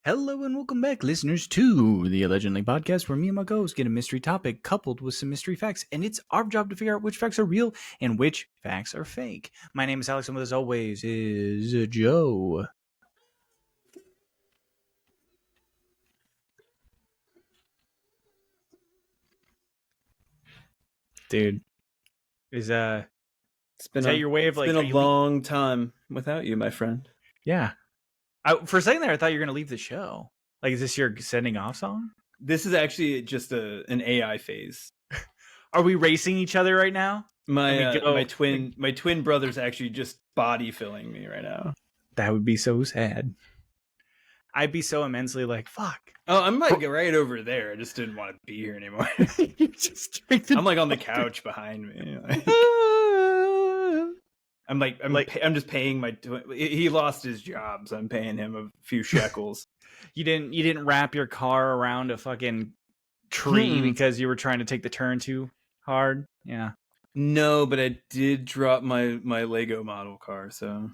Hello and welcome back, listeners, to the Allegendly podcast, where me and my co-hosts get a mystery topic coupled with some mystery facts, and it's our job to figure out which facts are real and which facts are fake. My name is Alex, and with us always is Joe. Dude, is that your way of like? It's been a long time without you, my friend. Yeah. For a second there, I thought you were going to leave the show. Like, is this your sending off song? This is actually just an AI phase. Are we racing each other right now? My twin brother's actually just body filling me right now. That would be so sad. I'd be so immensely like, fuck. Oh, I'm like right over there. I just didn't want to be here anymore. I'm like on the couch behind me. I'm just paying my. He lost his job, so I'm paying him a few shekels. You didn't wrap your car around a fucking tree because you were trying to take the turn too hard. Yeah. No, but I did drop my Lego model car, so.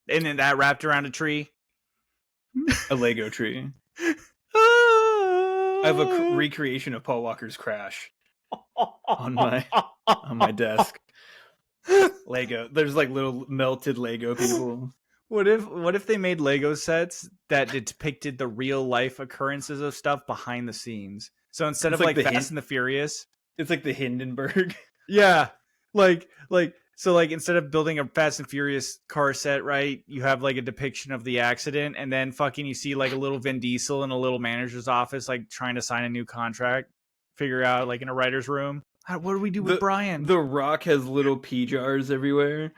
And then that wrapped around a tree. A Lego tree. I have a recreation of Paul Walker's Crash on my desk. Lego. There's like little melted Lego people. What if they made Lego sets that depicted the real life occurrences of stuff behind the scenes? So instead of like Fast and the Furious, it's like the Hindenburg. Yeah. So instead of building a Fast and Furious car set, right, you have like a depiction of the accident, and then fucking you see like a little Vin Diesel in a little manager's office, like trying to sign a new contract, figure out like in a writer's room. What do we do with Brian? The Rock has little pee jars everywhere.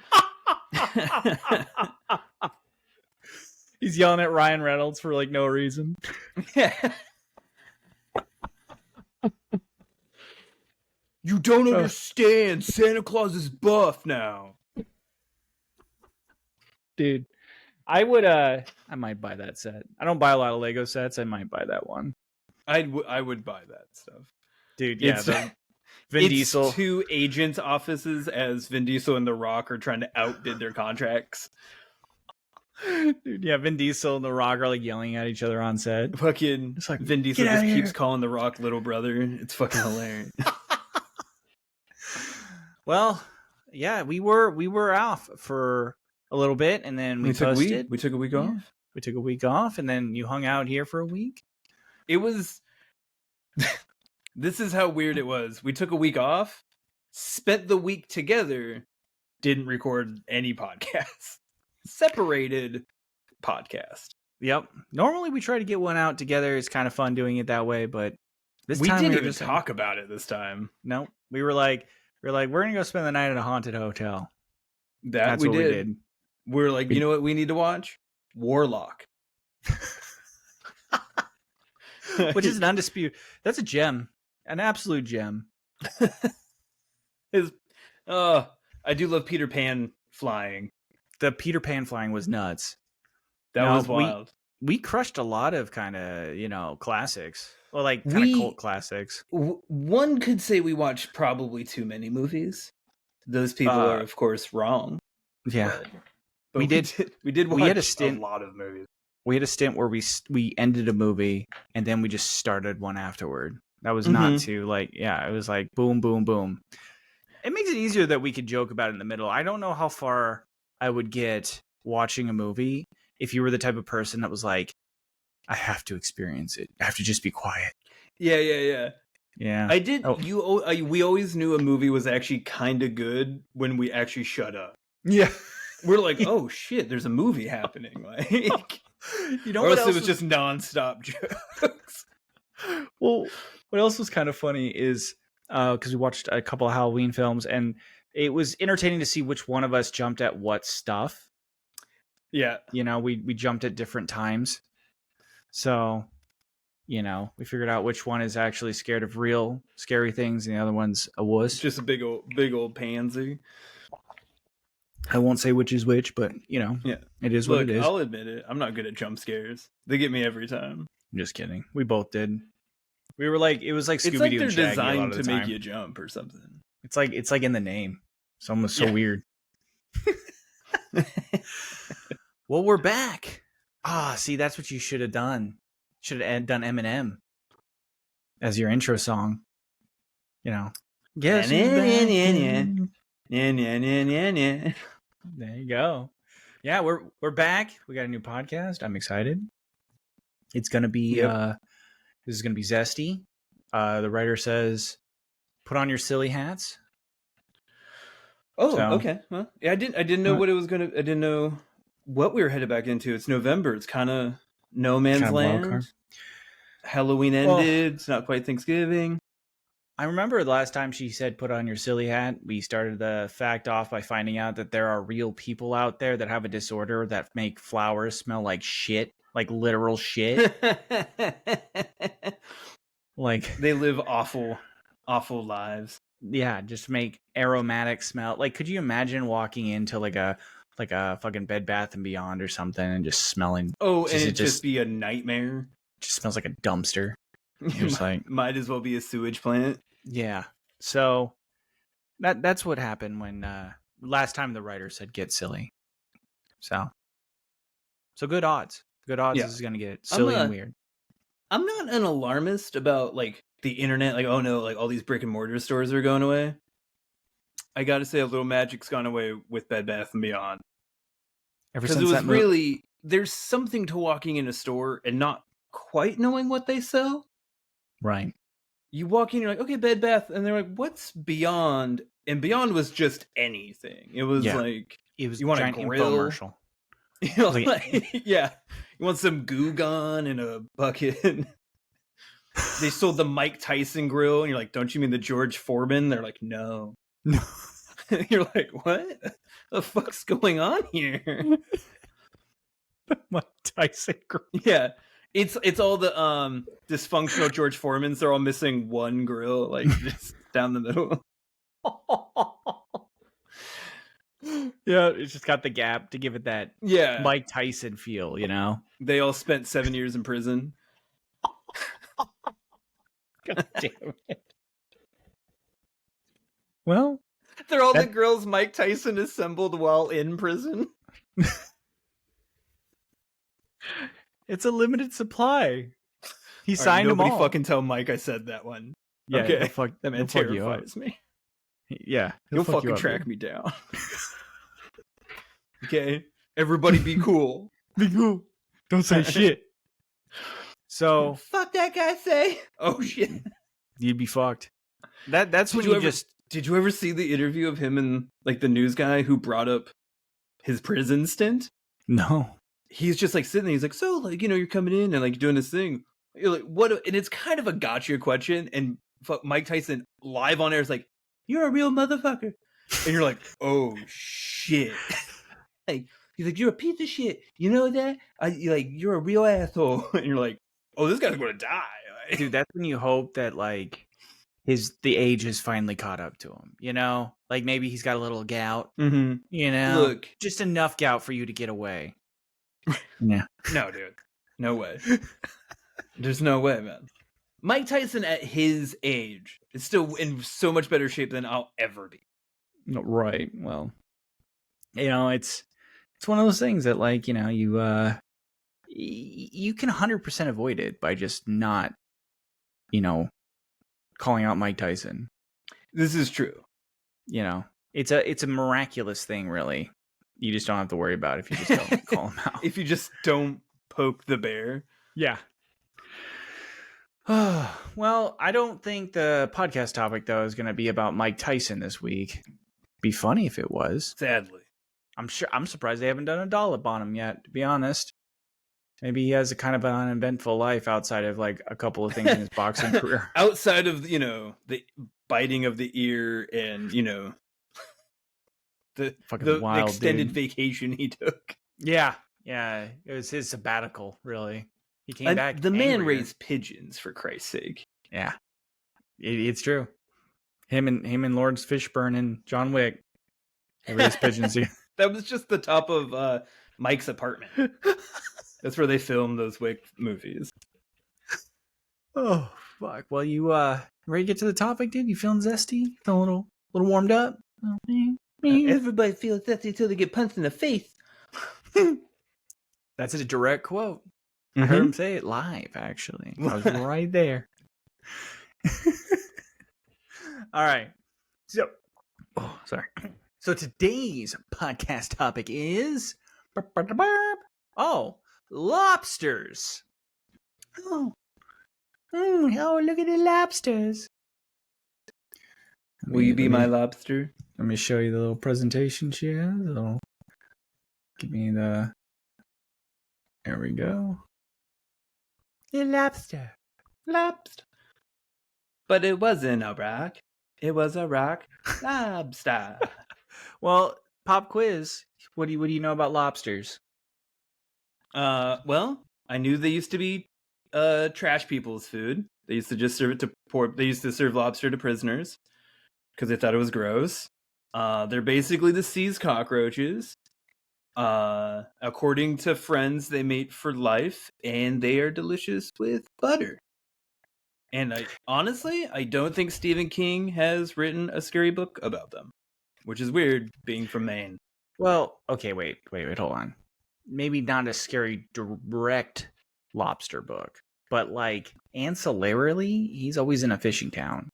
He's yelling at Ryan Reynolds for like no reason. Yeah. You don't understand. Santa Claus is buff now. Dude, I might buy that set. I don't buy a lot of Lego sets. I might buy that one. I would buy that stuff. Dude, yeah. Vin Diesel. Two agents' offices as Vin Diesel and The Rock are trying to outbid their contracts. Dude, yeah, Vin Diesel and The Rock are like yelling at each other on set. Fucking it's like, Vin Diesel just keeps calling The Rock little brother. It's fucking hilarious. Well, yeah, we were off for a little bit, and then we took a week off. Yeah, we took a week off, and then you hung out here for a week. It was. This is how weird it was. We took a week off, spent the week together, didn't record any podcasts. Separated podcast. Yep. Normally we try to get one out together. It's kind of fun doing it that way, but this time we didn't even talk about it this time. No, we were like, we're gonna go spend the night at a haunted hotel. That's what we did. We're like, you know what we need to watch? Warlock. Which is an undisputed. That's a gem. An absolute gem. I do love Peter Pan flying. The Peter Pan flying was nuts. That was wild. We crushed a lot of kind of, classics. Well, like kind of cult classics. One could say we watched probably too many movies. Those people are, of course, wrong. Yeah. But we did watch a lot of movies. We had a stint where we ended a movie and then we just started one afterward. That was not too it was like boom, boom, boom. It makes it easier that we could joke about it in the middle. I don't know how far I would get watching a movie if you were the type of person that was like, I have to experience it. I have to just be quiet. Yeah. I did. We always knew a movie was actually kind of good when we actually shut up. Yeah. We're like, oh shit, there's a movie happening. Like, or else it was just nonstop jokes. Well, what else was kind of funny is because we watched a couple of Halloween films, and it was entertaining to see which one of us jumped at what stuff. Yeah. We jumped at different times. So, we figured out which one is actually scared of real scary things and the other one's a wuss. Just a big old pansy. I won't say which is which, but, it is what it is. I'll admit it. I'm not good at jump scares. They get me every time. I'm just kidding. We both did. We were like, it was like Scooby-Doo and Shaggy. It's like they're designed to make you jump or something. It's like in the name. It's almost so weird. Well, we're back. See, that's what you should have done. Should have done Eminem as your intro song. You know. Guess who's back in... Yeah. There you go. Yeah, we're back. We got a new podcast. I'm excited. It's gonna be this is gonna be zesty. The writer says, "Put on your silly hats." Oh, okay. Well, yeah, I didn't know what it was gonna. I didn't know what we were headed back into. It's November. It's kind of no man's land. Halloween ended. It's not quite Thanksgiving. I remember the last time she said put on your silly hat, we started the fact off by finding out that there are real people out there that have a disorder that make flowers smell like shit, like literal shit. Like they live awful lives. Yeah, just make aromatic smell. Like, could you imagine walking into like a fucking Bed Bath and Beyond or something and just smelling? Oh, and it just be a nightmare. Just smells like a dumpster. Just like might as well be a sewage plant. Yeah. So that's what happened when last time the writer said get silly. So good odds. Good odds this is gonna get silly and weird. I'm not an alarmist about like the internet, like, oh no, like all these brick and mortar stores are going away. I gotta say, a little magic's gone away with Bed Bath and Beyond. Because it was really, there's something to walking in a store and not quite knowing what they sell. Right. You walk in, you're like, okay, Bed Bath, and they're like, what's Beyond? And Beyond was just anything. It was like, it was you want a grill? Infomercial. You know, like, yeah, you want some goo gone in a bucket. They sold the Mike Tyson grill, and you're like, don't you mean the George Foreman? They're like, no. You're like, what the fuck's going on here? The Mike Tyson grill. Yeah. It's all the dysfunctional George Foremans. They're all missing one grill, like just down the middle. Yeah, it's just got the gap to give it that Mike Tyson feel, you know? They all spent 7 years in prison. God damn it. Well, they're all the grills Mike Tyson assembled while in prison. It's a limited supply. He signed them all. Nobody fucking tell Mike I said that one. Yeah, okay. That man terrifies me. Yeah, he'll fucking track me down. Okay, everybody be cool. Be cool. Don't say shit. So fuck that guy say. Oh shit. You'd be fucked. That's when you just. Did you ever see the interview of him and like the news guy who brought up his prison stint? No. He's just like sitting there. He's like, so like, you know, you're coming in and like doing this thing. You're like, what? And it's kind of a gotcha question. And Mike Tyson live on air is like, you're a real motherfucker. And you're like, oh shit. Like, he's like, you're a piece of shit. You know that? You're a real asshole. And you're like, oh, this guy's going to die. Dude, that's when you hope that like the age has finally caught up to him, you know? Like maybe he's got a little gout, you know? Look, just enough gout for you to get away. Yeah. No, dude. No way. There's no way, man. Mike Tyson at his age is still in so much better shape than I'll ever be. Right. Well, you know, it's one of those things that like, you know, you can 100% avoid it by just not, you know, calling out Mike Tyson. This is true. You know, it's a miraculous thing, really. You just don't have to worry about it if you just don't call him out. If you just don't poke the bear. Yeah. Well, I don't think the podcast topic, though, is going to be about Mike Tyson this week. Be funny if it was. Sadly. I'm surprised they haven't done a dollop on him yet, to be honest. Maybe he has a kind of an uneventful life outside of like a couple of things in his boxing career. Outside of, you know, the biting of the ear and, you know, the extended vacation he took. Yeah. Yeah. It was his sabbatical, really. He came back. The man raised pigeons, for Christ's sake. Yeah. It's true. Him and Lawrence Fishburne and John Wick. They raised pigeons. That was just the top of Mike's apartment. That's where they filmed those Wick movies. Oh, fuck. Well, you ready to get to the topic, dude? You feeling zesty? Feeling a little warmed up? Everybody feels zesty until they get punched in the face. That's a direct quote. I heard him say it live, actually. I was right there. All right. So, sorry. So today's podcast topic is lobsters. Oh, look at the lobsters. Will you be my lobster? Let me show you the little presentation she has. Give me the. There we go. The lobster. Lobster. But it wasn't a rock. It was a rock lobster. Well, pop quiz. What do you know about lobsters? Well, I knew they used to be trash people's food. They used to just serve it to poor. They used to serve lobster to prisoners because they thought it was gross. They're basically the sea's cockroaches. According to friends, they mate for life, and they are delicious with butter. And honestly, I don't think Stephen King has written a scary book about them, which is weird, being from Maine. Well, okay, wait, hold on. Maybe not a scary direct lobster book, but like ancillarily, he's always in a fishing town.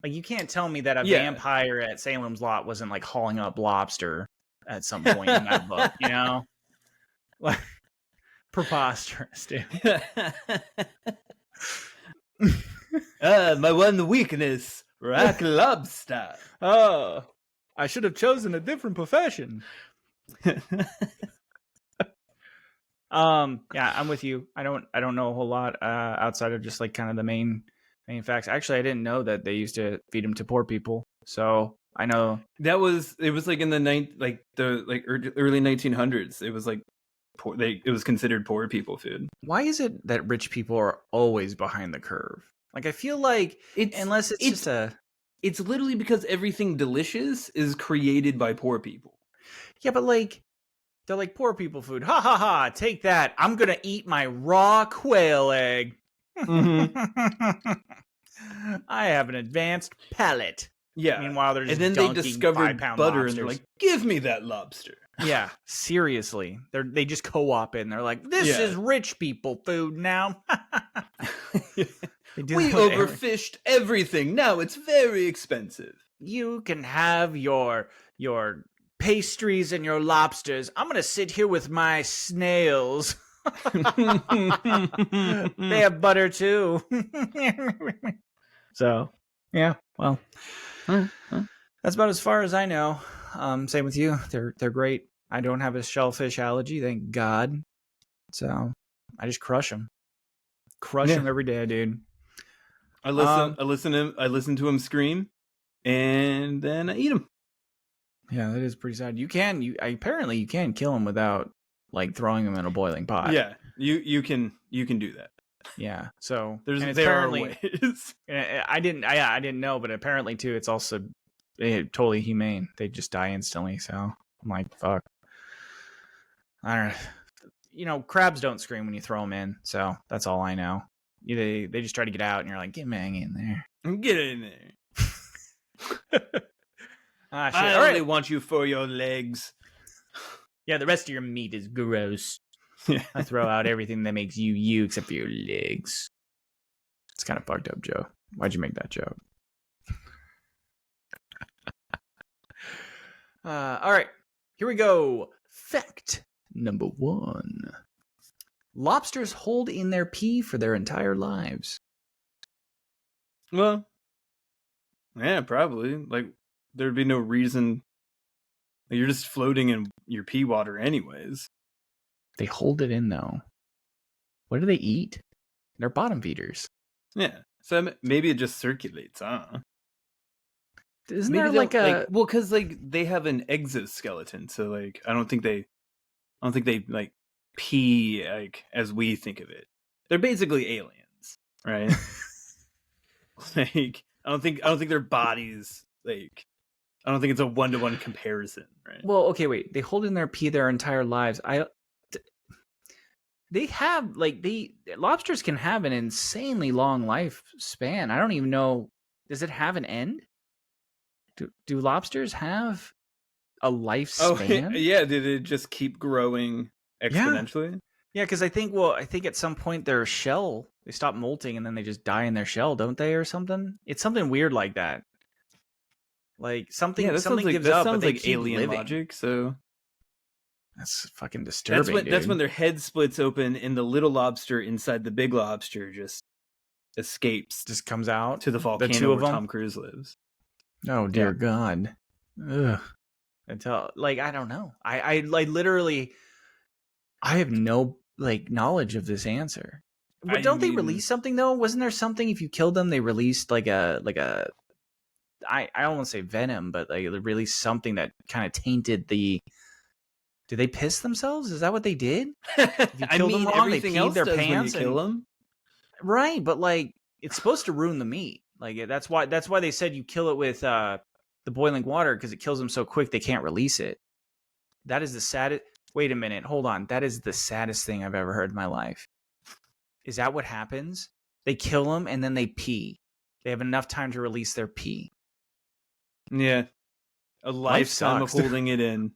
Like, you can't tell me that a vampire at Salem's Lot wasn't like hauling up lobster at some point in that book, you know? Like, preposterous, dude. My one weakness, rock lobster. Oh, I should have chosen a different profession. Yeah, I'm with you. I don't know a whole lot outside of just like kind of the main facts. Actually, I didn't know that they used to feed them to poor people. So I know it was like in the early 1900s. It was like poor, it was considered poor people food. Why is it that rich people are always behind the curve? Like, I feel like it's literally because everything delicious is created by poor people. Yeah, but like, they're like, poor people food. Ha ha ha, take that. I'm going to eat my raw quail egg. Mm-hmm. I have an advanced palate. Yeah. Meanwhile, they're just and then they discovered butter lobsters. And they're like, give me that lobster. Yeah, seriously. They just co-op it and they're like, this is rich people food now. We overfished everything. Now it's very expensive. You can have your pastries and your lobsters. I'm going to sit here with my snails. They have butter too. So, yeah, well, that's about as far as I know. Same with you. They're great. I don't have a shellfish allergy, thank God. So I just crush them. Crush them every day, dude. I listen to him scream, and then I eat him. Yeah, that is pretty sad. Apparently you can kill them without like throwing them in a boiling pot. Yeah, you can do that. Yeah, so there are ways. I didn't know, but apparently too, it's also totally humane. They just die instantly. So I'm like, fuck. I don't know. You know, crabs don't scream when you throw them in, so that's all I know. They just try to get out, and you're like, get Mang in there. Get in there. I only want you for your legs. Yeah, the rest of your meat is gross. I throw out everything that makes you except for your legs. It's kind of fucked up, Joe. Why'd you make that joke? All right, here we go. Fact number 1. Lobsters hold in their pee for their entire lives. Well, yeah, probably. Like, there'd be no reason. Like, you're just floating in your pee water anyways. They hold it in, though. What do they eat? They're bottom feeders. Yeah, so maybe it just circulates, huh? Isn't maybe there like a... well, because like they have an exoskeleton, so like I don't think they like pee like as we think of it. They're basically aliens, right? Like I don't think their bodies like I don't think it's a 1-to-1 comparison, right? Well, okay, wait. They hold in their pee their entire lives. They have lobsters can have an insanely long lifespan. I don't even know. Does it have an end? Do lobsters have a lifespan? Oh, yeah. Did it just keep growing exponentially. Yeah, because I think at some point their shell, they stop molting and then they just die in their shell, don't they, or something? It's something weird like that. Like Yeah, something gives up, but they keep alien living. logic. So That's fucking disturbing. that's when their head splits open and the little lobster inside the big lobster just escapes just comes out to the volcano where Tom Cruise lives. Oh dear God. Ugh. Until I don't know. I literally I have no knowledge of this answer. Don't they release something though? Wasn't there something if you killed them they released I don't want to say venom, but they released something that kind of tainted the. Did they piss themselves? Is that what they did? If you killed them wrong, they peed their pants and kill them. Right, but it's supposed to ruin the meat. That's why they said you kill it with the boiling water because it kills them so quick they can't release it. That is the saddest. Wait a minute, hold on. That is the saddest thing I've ever heard in my life. Is that what happens? They kill them and then they pee. They have enough time to release their pee. Yeah, a lifetime of holding it in.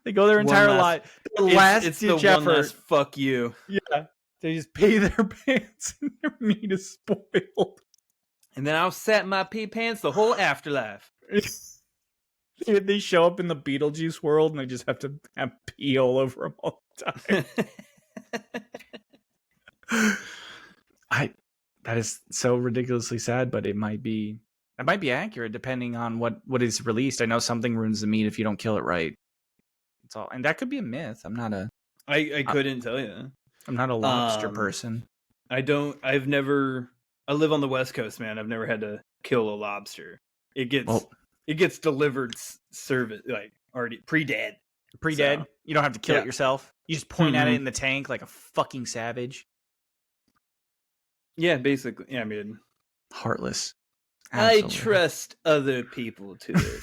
They go their entire life. It's the one last fuck you. Yeah, they just pee their pants and their meat is spoiled. And then I'll set my pee pants the whole afterlife. They show up in the Beetlejuice world and they just have to have pee all over them all the time. That is so ridiculously sad, but it might be accurate depending on what is released. I know something ruins the meat if you don't kill it right. It's all, and that could be a myth. I'm not a. I couldn't tell you. I'm not a lobster person. I live on the West Coast, man. I've never had to kill a lobster. It gets delivered service already pre-dead. Pre-dead. So, you don't have to kill it yourself. You just point at it in the tank like a fucking savage. Yeah, basically. Yeah, I mean, heartless. Absolutely. I trust other people to it.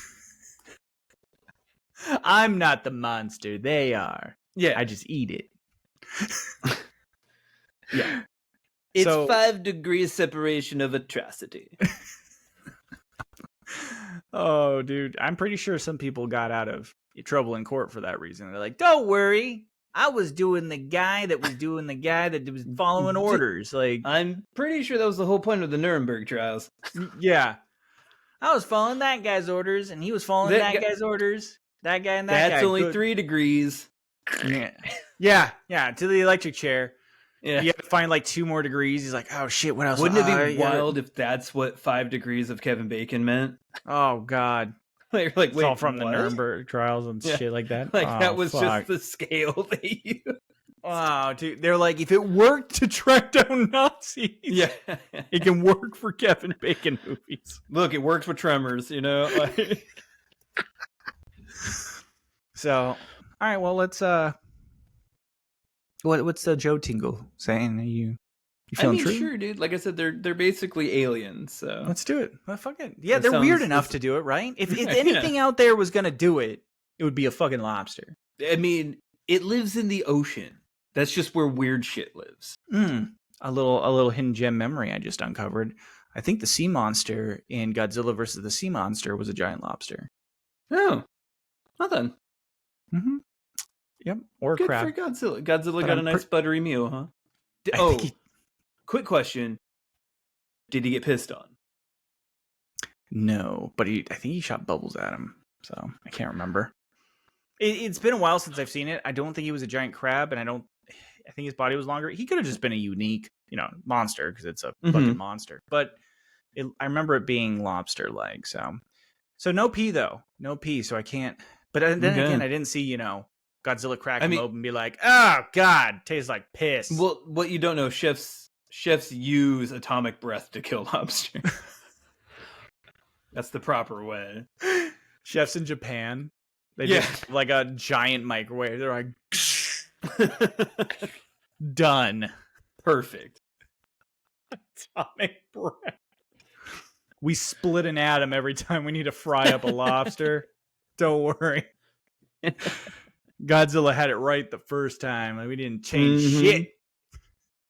I'm not the monster. They are. Yeah. I just eat it. Yeah. It's 5 degrees separation of atrocity. Oh, dude. I'm pretty sure some people got out of trouble in court for that reason. They're like, don't worry. I was doing the guy that was following orders. I'm pretty sure that was the whole point of the Nuremberg trials. Yeah. I was following that guy's orders, and he was following that guy's orders. That guy and that guy. That's only 3 degrees. Yeah. To the electric chair. Yeah. You have to find 2 more degrees. He's like, oh shit, what else? Wouldn't it be wild if that's what 5 degrees of Kevin Bacon meant? Oh, God. You're like, it's all from the Nuremberg trials and shit like that. That was just the scale they used. Wow, dude. They're like, if it worked to track down Nazis, it can work for Kevin Bacon movies. Look, it works with Tremors, So, all right, well, let's what's Joe Tingle saying? Are you feeling true? Sure, dude. Like I said, they're basically aliens. So let's do it. Well, fuck it. Yeah, they're weird enough to do it, right? If anything out there was gonna do it, it would be a fucking lobster. I mean, it lives in the ocean. That's just where weird shit lives. A little hidden gem memory I just uncovered. I think the sea monster in Godzilla versus the Sea Monster was a giant lobster. Oh, nothing. Mm-hmm. Yep. Or good crab. For Godzilla. Godzilla got a nice buttery meal, huh? Quick question. Did he get pissed on? No, but I think he shot bubbles at him. So I can't remember. It's been a while since I've seen it. I don't think he was a giant crab, and I think his body was longer. He could have just been a unique, monster because it's a fucking monster. But I remember it being lobster-like. So no pee though, no pee. So I can't. But then again, I didn't see Godzilla crack him open and be like, oh God, tastes like piss. Well, what you don't know, chefs use atomic breath to kill lobster. That's the proper way. Chefs in Japan, they just a giant microwave. They're like, done. Perfect. Atomic breath. We split an atom every time we need to fry up a lobster. Don't worry. Godzilla had it right the first time. We didn't change shit.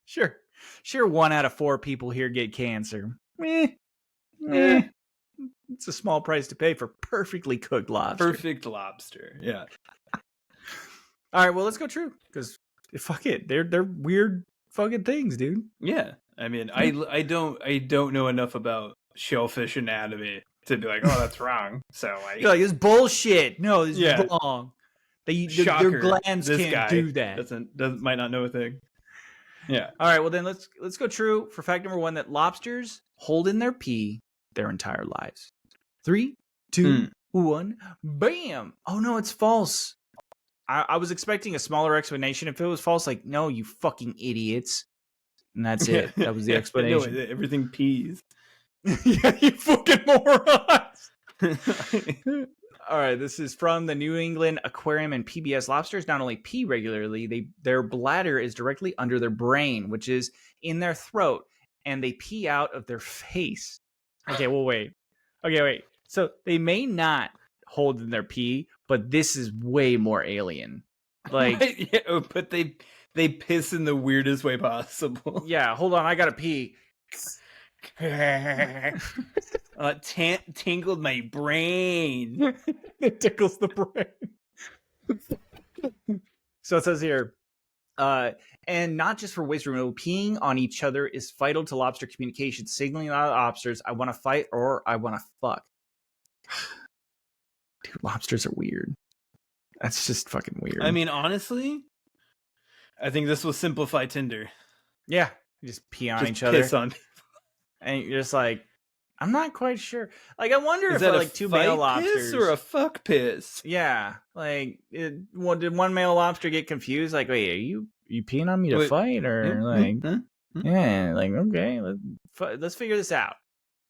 Sure. 1 out of 4 people here get cancer. It's a small price to pay for perfectly cooked lobster. Perfect lobster. Yeah. All right, well, let's go true because fuck it, they're weird fucking things, dude. Yeah, I mean, I don't know enough about shellfish anatomy to be like, oh, that's wrong. So You're like, it's bullshit. No, this is yeah, wrong. Their shocker. glands This can't guy do that. might not know a thing. Yeah. All right, well then let's go true for fact number 1 that lobsters hold in their pee their entire lives. 3, 2, 1, bam! Oh no, it's false. I was expecting a smaller explanation. If it was false, like, no, you fucking idiots. And that's it. That was the explanation. No, everything pees. Yeah, you fucking morons. All right, this is from the New England Aquarium and PBS. Lobsters not only pee regularly, their bladder is directly under their brain, which is in their throat, and they pee out of their face. Okay, well, wait. Okay, wait. So they may not hold in their pee, but this is way more alien. Like, yeah, but they piss in the weirdest way possible. Yeah, hold on, I gotta pee. Tingled my brain. It tickles the brain. So it says here, and not just for waste removal, peeing on each other is vital to lobster communication, signaling out lobsters, I want to fight or I want to fuck. Dude, lobsters are weird. That's just fucking weird. I mean, honestly, I think this will simplify Tinder. Yeah, you just pee on Just each other. piss on. And you're just like, I'm not quite sure. Like, I wonder if that like two male lobsters piss or a fuck piss? Yeah, like, did one male lobster get confused? Like, wait, are you peeing on me to fight, or yeah, like, okay, let's figure this out.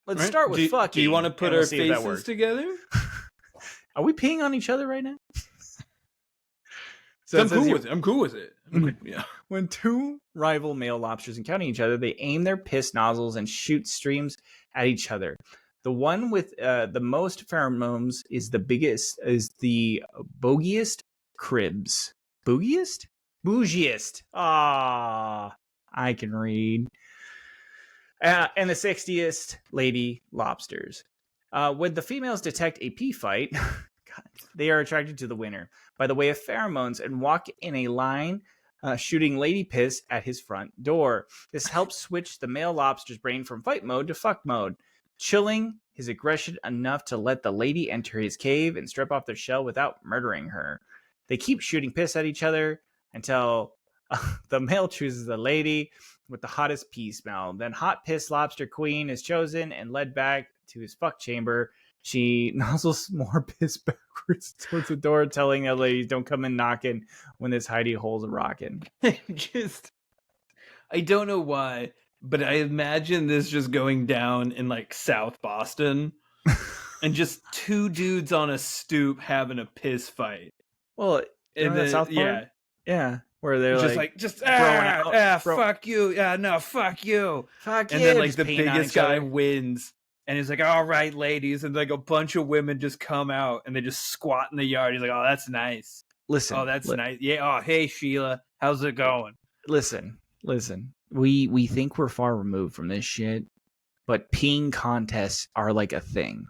Let's start with fucking. Do you want to put our faces together? Are we peeing on each other right now? So I'm cool with it. Yeah. When two rival male lobsters encounter each other, they aim their piss nozzles and shoot streams at each other. The one with the most pheromones is the bogiest cribs. Bougiest. Ah, I can read. And the 60th lady lobsters. When the females detect a pee fight, they are attracted to the winner by the way of pheromones and walk in a line, shooting lady piss at his front door. This helps switch the male lobster's brain from fight mode to fuck mode, chilling his aggression enough to let the lady enter his cave and strip off their shell without murdering her. They keep shooting piss at each other until the male chooses the lady with the hottest pee smell. Then hot piss lobster queen is chosen and led back to his fuck chamber. She nozzles more piss backwards towards the door, telling the ladies, don't come in knocking when this hidey hole's rocking. I don't know why, but I imagine this just going down in like South Boston and just two dudes on a stoop having a piss fight. Well, and then South Park? Yeah. Where they're fuck you. Yeah, no, fuck you. Fuck and you. then like the biggest guy wins. And he's like, all right, ladies. And like a bunch of women just come out and they just squat in the yard. He's like, oh, that's nice. Listen. Oh, that's nice. Yeah. Oh, hey, Sheila. How's it going? Listen. We think we're far removed from this shit, but peeing contests are like a thing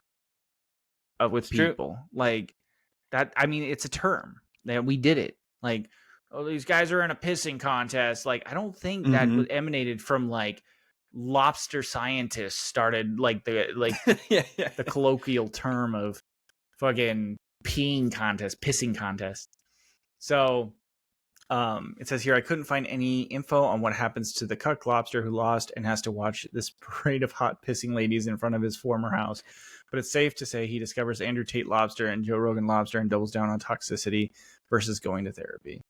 with it's people. True. Like that. I mean, it's a term. We did it. Like, oh, these guys are in a pissing contest. Like, I don't think that was emanated from like lobster scientists started like the colloquial term of fucking peeing contest, pissing contest. So it says here, I couldn't find any info on what happens to the cuck lobster who lost and has to watch this parade of hot pissing ladies in front of his former house. But it's safe to say he discovers Andrew Tate lobster and Joe Rogan lobster and doubles down on toxicity versus going to therapy.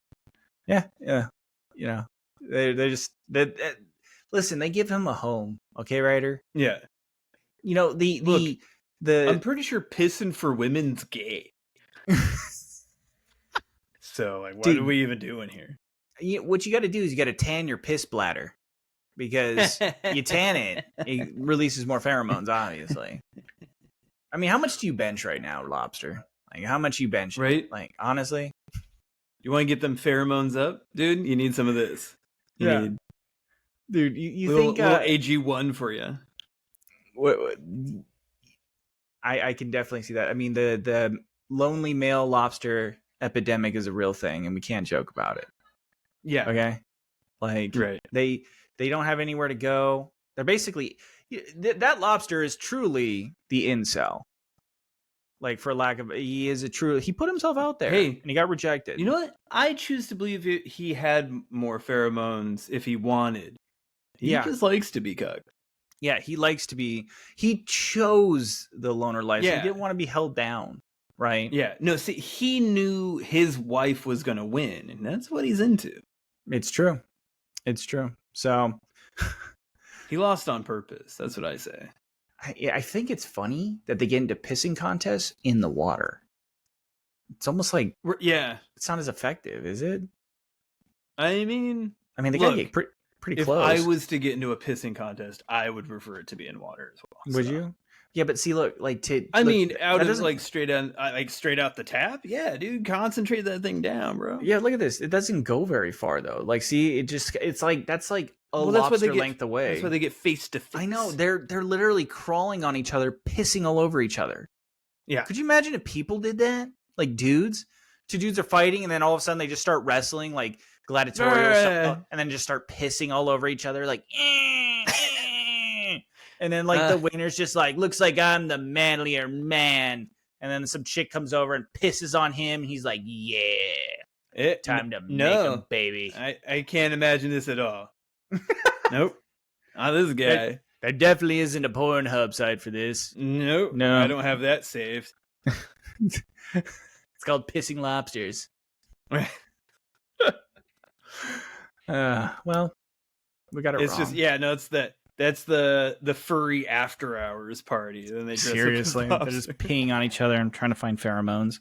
Yeah. You know, they just listen, they give him a home, okay, Ryder? Yeah. You know, the I'm pretty sure pissing for women's gay. So, like, what are we even doing here? What you got to do is you got to tan your piss bladder, because you tan it releases more pheromones, obviously. I mean, how much do you bench right now, lobster? Like, how much you bench? Right? Like, honestly, you want to get them pheromones up, dude? You need some of this. Dude, you think little AG1 for you? I can definitely see that. I mean, the lonely male lobster epidemic is a real thing and we can't joke about it. Yeah. Okay. Like Right. they don't have anywhere to go. They're basically that lobster is truly the incel. Like for lack of, he put himself out there and he got rejected. You know what? I choose to believe he had more pheromones if he wanted. He just likes to be cucked. Yeah, he chose the loner life. So he didn't want to be held down, right? Yeah. No, see, he knew his wife was going to win, and that's what he's into. It's true. So he lost on purpose. That's what I say. I think it's funny that they get into pissing contests in the water. It's almost like, it's not as effective, is it? I mean, they gotta get pretty close. If I was to get into a pissing contest, I would prefer it to be in water as well. Would you? Yeah, but see, look, like out of like straight out the tap. Yeah, dude, concentrate that thing down, bro. Yeah, look at this. It doesn't go very far though. Like, see, it's like that's like lobster length away. That's why they get face to face. I know they're literally crawling on each other, pissing all over each other. Yeah. Could you imagine if people did that? Like dudes, two dudes are fighting, and then all of a sudden they just start wrestling like gladiatorial, and then just start pissing all over each other, like. And then like the winner's just like, looks like I'm the manlier man. And then some chick comes over and pisses on him. He's like, yeah, time to make him, baby. I can't imagine this at all. Nope. This guy. There definitely isn't a Pornhub site for this. Nope. No. I don't have that saved. It's called Pissing Lobsters. Well, we got it It's wrong. just, it's that. That's the furry after hours party. Then they seriously, they're just peeing on each other and trying to find pheromones.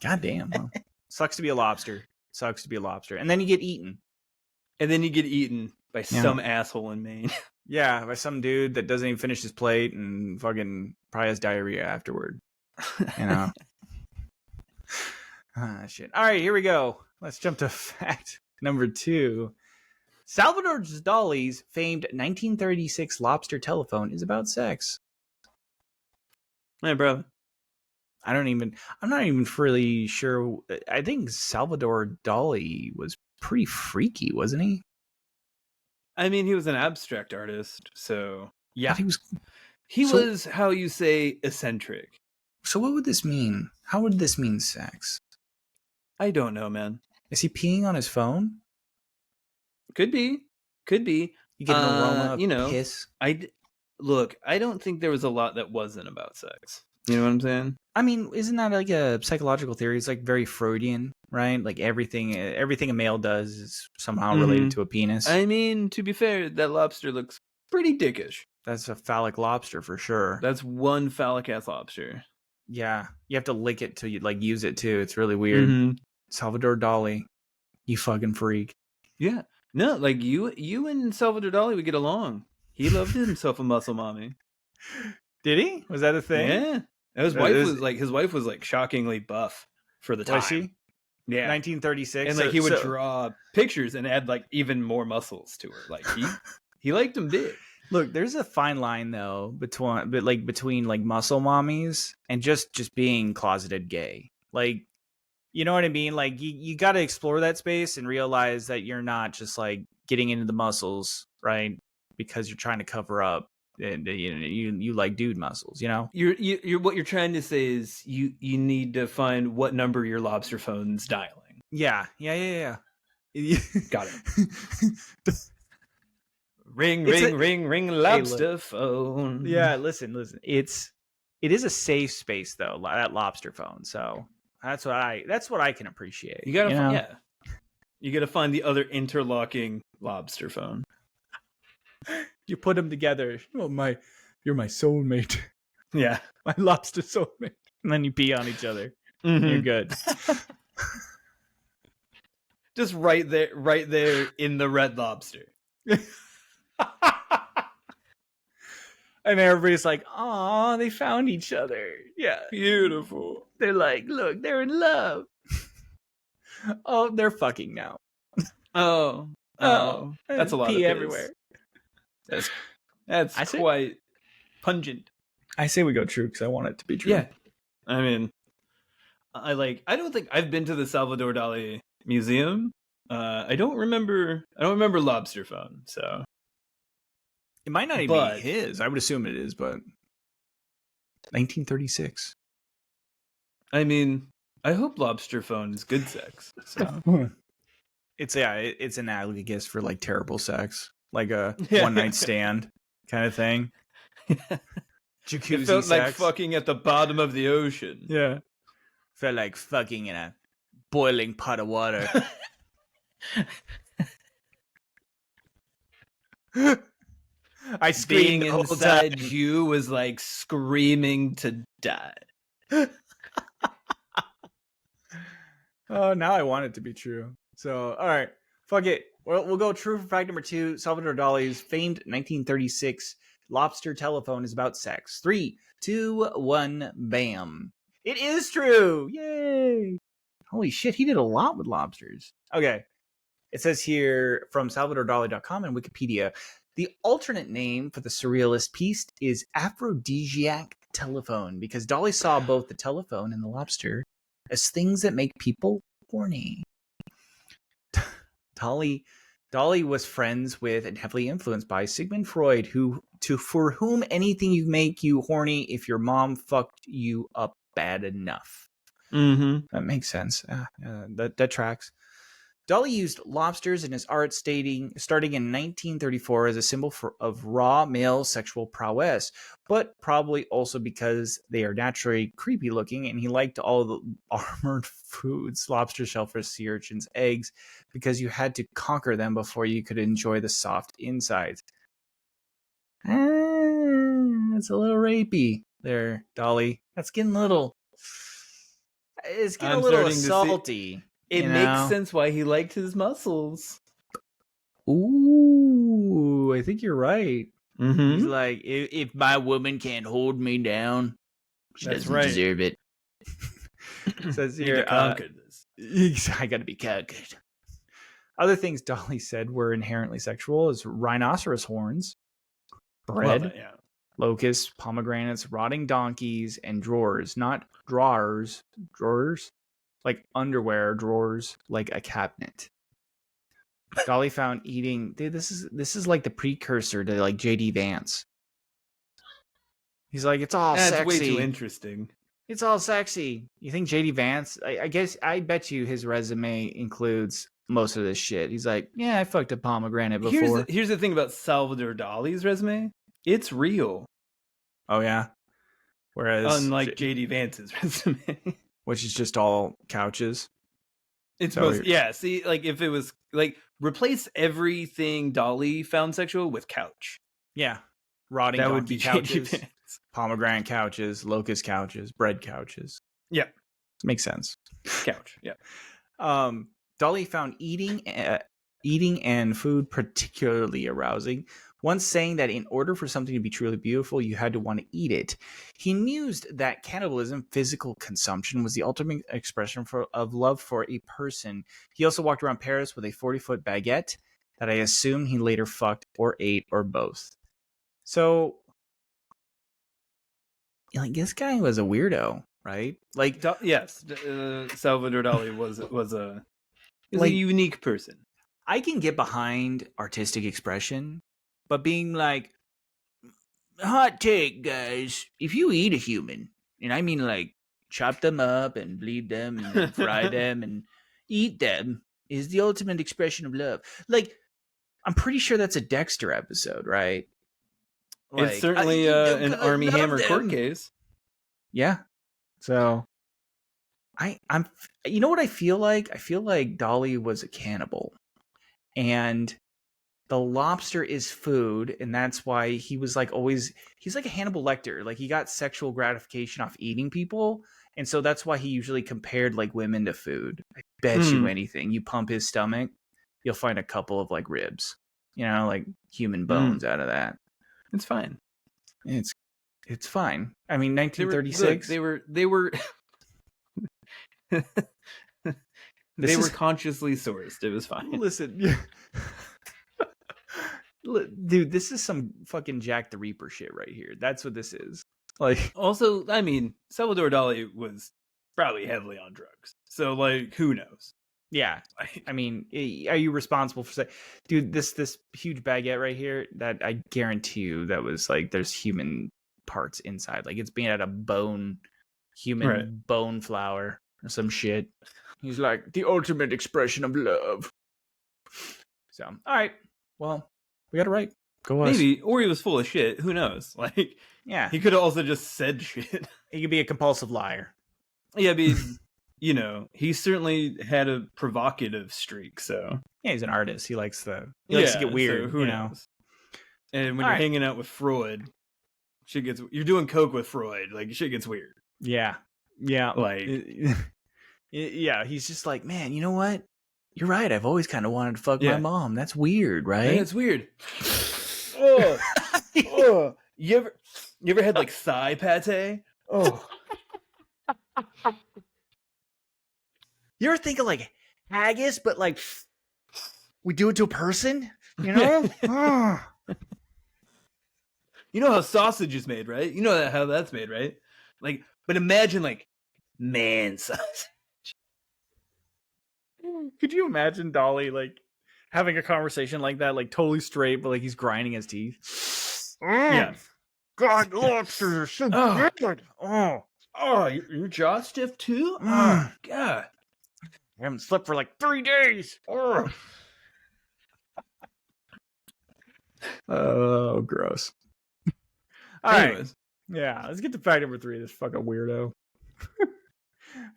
God damn. Well, sucks to be a lobster. And then you get eaten. By some asshole in Maine. Yeah, by some dude that doesn't even finish his plate and fucking probably has diarrhea afterward. You know. Shit. All right, here we go. Let's jump to fact number 2. Salvador Dali's famed 1936 lobster telephone is about sex. Hey, bro. I'm not even really sure. I think Salvador Dali was pretty freaky, wasn't he? I mean, he was an abstract artist, so yeah. He So, was, how you say, eccentric. So what would this mean? How would this mean sex? I don't know, man. Is he peeing on his phone? Could be. You get an aroma of piss. Look, I don't think there was a lot that wasn't about sex. You know what I'm saying? I mean, isn't that like a psychological theory? It's like very Freudian, right? Like everything a male does is somehow related to a penis. I mean, to be fair, that lobster looks pretty dickish. That's a phallic lobster for sure. That's one phallic ass lobster. Yeah, you have to lick it to like use it too. It's really weird. Salvador Dali, you fucking freak. Yeah. No, like you and Salvador Dali would get along. He loved himself a muscle mommy. Did he? Was that a thing? Yeah. His wife was like shockingly buff for the time. Was she? Yeah. 1936. And like he would draw pictures and add like even more muscles to her. Like he liked him big. Look, there's a fine line though between like muscle mommies and just being closeted gay. Like, you know what I mean? Like you got to explore that space and realize that you're not just like getting into the muscles, right? Because you're trying to cover up and you like dude muscles, you know? You're what you're trying to say is you need to find what number your lobster phone's dialing. Yeah. Got it. Ring, lobster phone. Yeah, listen. It is a safe space though, that lobster phone. So that's what I can appreciate. You gotta you gotta find the other interlocking lobster phone. You put them together. Oh you're my soulmate. Yeah, my lobster soulmate. And then you pee on each other. You're good. Just right there in the Red Lobster. And everybody's like, "Aw, they found each other." Yeah, beautiful. They're like, "Look, they're in love." Oh, they're fucking now. Oh, that's a lot of piss everywhere. That's quite pungent. I say we go true because I want it to be true. Yeah, I mean, I don't think I've been to the Salvador Dali Museum. I don't remember Lobster Phone. So It might not even be his. I would assume it is, but 1936. I mean, I hope Lobster Phone is good sex. So it's analogous for like terrible sex, like a one night stand kind of thing. Jacuzzi it felt sex. like fucking at the bottom of the ocean. Yeah, felt like fucking in a boiling pot of water. I screamed being inside you was like screaming to die. Oh, now I want it to be true. So, all right, fuck it. We'll go true for fact number 2. Salvador Dali's famed 1936 lobster telephone is about sex. 3, 2, 1, bam. It is true. Yay. Holy shit, he did a lot with lobsters. Okay. It says here from salvadordali.com and Wikipedia, the alternate name for the surrealist piece is aphrodisiac telephone because Dali saw both the telephone and the lobster as things that make people horny. Dali was friends with and heavily influenced by Sigmund Freud, for whom anything you make you horny if your mom fucked you up bad enough. Mm-hmm. That makes sense. That tracks. Dali used lobsters in his art starting in 1934 as a symbol of raw male sexual prowess, but probably also because they are naturally creepy looking and he liked all the armored foods, lobster, shellfish, sea urchins, eggs, because you had to conquer them before you could enjoy the soft insides. That's a little rapey there, Dali. That's getting a little... It's getting a little salty. It makes sense why he liked his muscles. Ooh, I think you're right. Mm-hmm. He's like, if my woman can't hold me down, she doesn't deserve it. Says here, I gotta be conquered. Other things Dali said were inherently sexual is rhinoceros horns, bread, locusts, pomegranates, rotting donkeys, and drawers. Not drawers, like underwear drawers, like a cabinet. Dali found eating. Dude, this is like the precursor to like JD Vance. He's like, it's all sexy. That's way too interesting. It's all sexy. You think JD Vance? I bet you his resume includes most of this shit. He's like, yeah, I fucked a pomegranate before. Here's the thing about Salvador Dali's resume. It's real. Oh yeah. Whereas unlike JD Vance's resume, which is just all couches. It's most, yeah. See, like if it was like replace everything Dali found sexual with couch. Yeah, rotting that would be couches, pomegranate couches, locust couches, bread couches. Yeah, makes sense. Couch. Yeah. Dali found eating and food particularly arousing. Once saying that in order for something to be truly beautiful, you had to want to eat it. He mused that cannibalism, physical consumption, was the ultimate expression of love for a person. He also walked around Paris with a 40-foot baguette that I assume he later fucked or ate or both. So, like, this guy was a weirdo, right? Like, yes, Salvador Dali was a unique person. I can get behind artistic expression, but being like, hot take, guys, if you eat a human, and I mean like chop them up and bleed them and then fry them and eat them, is the ultimate expression of love. Like, I'm pretty sure that's a Dexter episode, right? Like, it's certainly an Armie Hammer court case. Yeah. So I'm you know what I feel like? I feel like Dali was a cannibal. And the lobster is food, and that's why he was like always, he's like a Hannibal Lecter. Like, he got sexual gratification off eating people, and so that's why he usually compared like women to food. I bet you anything. You pump his stomach, you'll find a couple of like ribs, like human bones out of that. It's fine. It's fine. I mean, 1936. They were they were consciously sourced. It was fine. Listen, dude, this is some fucking Jack the Reaper shit right here. That's what this is. Like, also, I mean, Salvador Dali was probably heavily on drugs. So like, who knows? Yeah. I mean, are you responsible for dude, this huge baguette right here, that I guarantee you that was like, there's human parts inside. Like, it's made out of human bone flour or some shit. He's like the ultimate expression of love. So, all right. Well, we got it right. Go us. Maybe, or he was full of shit. Who knows? Like, yeah, he could have also just said shit. He could be a compulsive liar. Yeah, you know, he certainly had a provocative streak. So yeah, he's an artist. He likes to get weird. So who knows? And when you're hanging out with Freud, you're doing coke with Freud. Like, shit gets weird. Yeah. Like, yeah. He's just like, man, you know what? You're right. I've always kind of wanted to fuck my mom. That's weird, right? Yeah, it's weird. Oh, you ever had like thigh pate? Oh. You ever think of like haggis, but like we do it to a person? You know? You know how sausage is made, right? You know how that's made, right? Like, but imagine like man sausage. Could you imagine Dolly like having a conversation like that, like totally straight, but like he's grinding his teeth? Yeah. God, lobsters are so good. Your jaw stiff too? Oh, God. I haven't slept for like 3 days. Oh, gross. All right. Yeah, let's get to fact number 3. This fucking weirdo.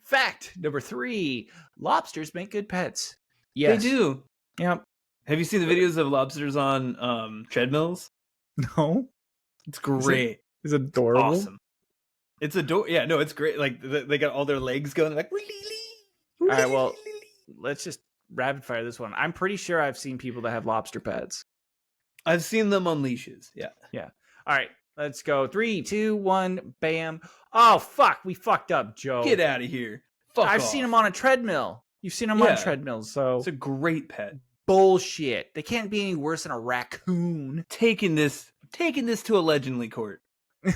Fact number 3: lobsters make good pets. Yes, they do. Yep. Have you seen the videos of lobsters on treadmills? No. It's great. It's adorable. Awesome. It's yeah, no, it's great. Like, they got all their legs going, like, all right, well, let's just rapid fire this one. I'm pretty sure I've seen people that have lobster pets. I've seen them on leashes. Yeah. All right, let's go. 3, 2, 1, bam. Oh, fuck. We fucked up, Joe. Get out of here. I've seen them on a treadmill. You've seen them on treadmills, so it's a great pet. Bullshit. They can't be any worse than a raccoon. Taking this to Allegendly court. All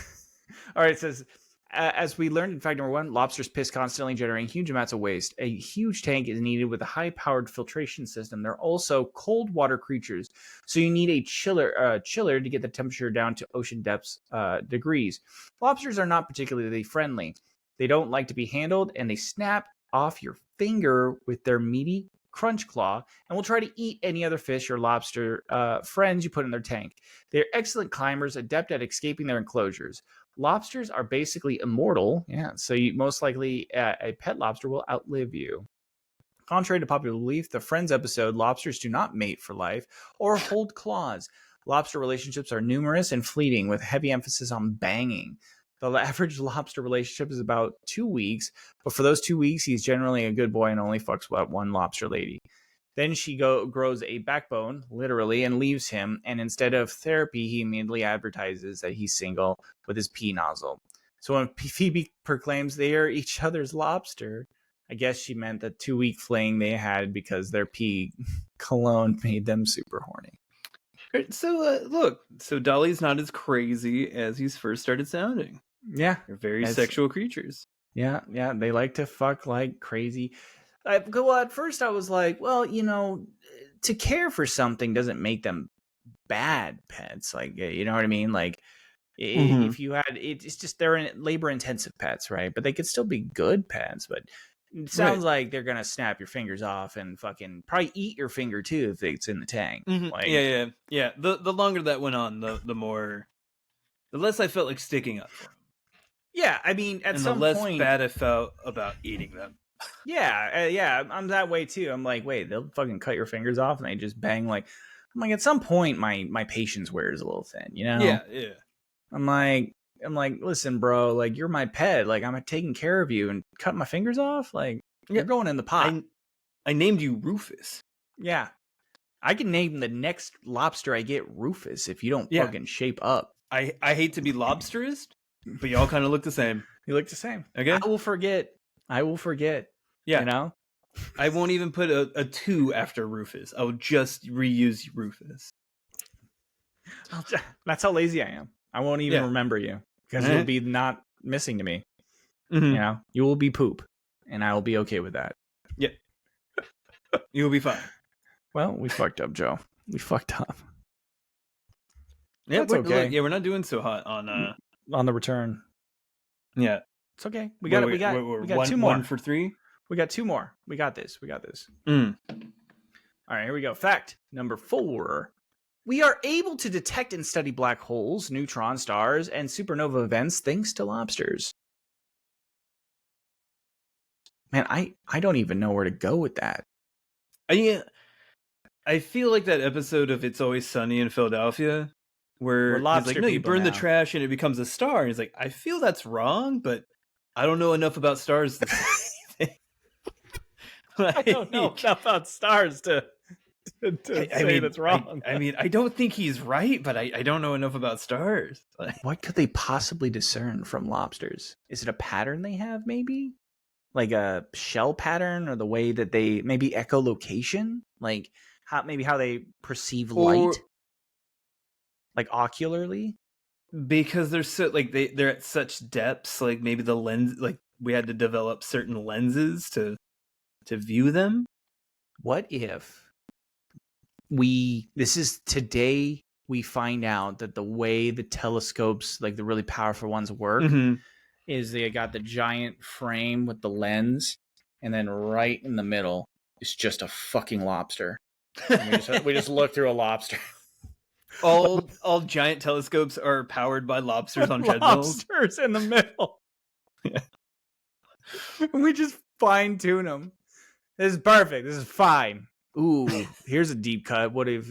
right, it says, as we learned in fact number 1, lobsters piss constantly, generating huge amounts of waste. A huge tank is needed with a high-powered filtration system. They're also cold water creatures, so you need a chiller to get the temperature down to ocean depths degrees. Lobsters are not particularly friendly. They don't like to be handled, and they snap off your finger with their meaty crunch claw, and will try to eat any other fish or lobster friends you put in their tank. They're excellent climbers, adept at escaping their enclosures. Lobsters are basically immortal, so most likely a pet lobster will outlive you. Contrary to popular belief, the Friends episode, lobsters do not mate for life or hold claws. Lobster relationships are numerous and fleeting, with heavy emphasis on banging. The average lobster relationship is about 2 weeks, but for those 2 weeks, he's generally a good boy and only fucks with one lobster lady. Then she grows a backbone, literally, and leaves him, and instead of therapy, he immediately advertises that he's single with his pee nozzle. So when Phoebe proclaims they are each other's lobster, I guess she meant the 2-week fling they had because their pee cologne made them super horny. So, look, Dolly's not as crazy as he's first started sounding. Yeah. They're very sexual creatures. Yeah, they like to fuck like crazy. Well, at first I was like, well, to care for something doesn't make them bad pets. Like, you know what I mean? Like, if you had, it's just they're labor-intensive pets, right? But they could still be good pets. But it sounds like they're gonna snap your fingers off and fucking probably eat your finger too if it's in the tank. Mm-hmm. Like, yeah. The longer that went on, the less I felt like sticking up for them. Yeah, I mean, at some point, the point, less bad I felt about eating them. Yeah, I'm that way too. I'm like, wait, they'll fucking cut your fingers off and they just bang. Like, I'm like, at some point, my patience wears a little thin, Yeah. I'm like, listen, bro, like, you're my pet. Like, I'm taking care of you, and cutting my fingers off, like, you're going in the pot. I named you Rufus. Yeah, I can name the next lobster I get Rufus if you don't fucking shape up. I hate to be lobsterist, but y'all kind of look the same. You look the same. Okay, I will forget. Yeah, I won't even put a 2 after Rufus. I'll just reuse Rufus. That's how lazy I am. I won't even remember you because you'll be not missing to me. Mm-hmm. You will be poop. and I will be okay with that. Yeah. You'll be fine. Well, we fucked up, Joe. We fucked up. Yeah, That's okay. Look, we're not doing so hot on the return. Yeah. It's okay. We got we got one, 2 more. 1 for 3. We got 2 more. We got this. Mm. All right, here we go. Fact number 4. We are able to detect and study black holes, neutron stars, and supernova events thanks to lobsters. Man, I don't even know where to go with that. I feel like that episode of It's Always Sunny in Philadelphia where he's like, no, you burn the trash and it becomes a star. And he's like, I feel that's wrong, but I don't know enough about stars to say I don't know enough about stars to say that's wrong. I mean, I don't think he's right, but I don't know enough about stars. What could they possibly discern from lobsters? Is it a pattern they have, maybe? Like a shell pattern, or the way that they maybe echolocation? Like how they perceive light? Like ocularly? Because they're so like they're at such depths, like maybe the lens, like we had to develop certain lenses to view them. What if today we find out that the way the telescopes, like the really powerful ones, work is they got the giant frame with the lens, and then right in the middle is just a fucking lobster. We just look through a lobster. All giant telescopes are powered by lobsters on treadmills. Lobsters in the middle. Yeah. We just fine tune them. This is perfect. This is fine. Ooh, here's a deep cut. What if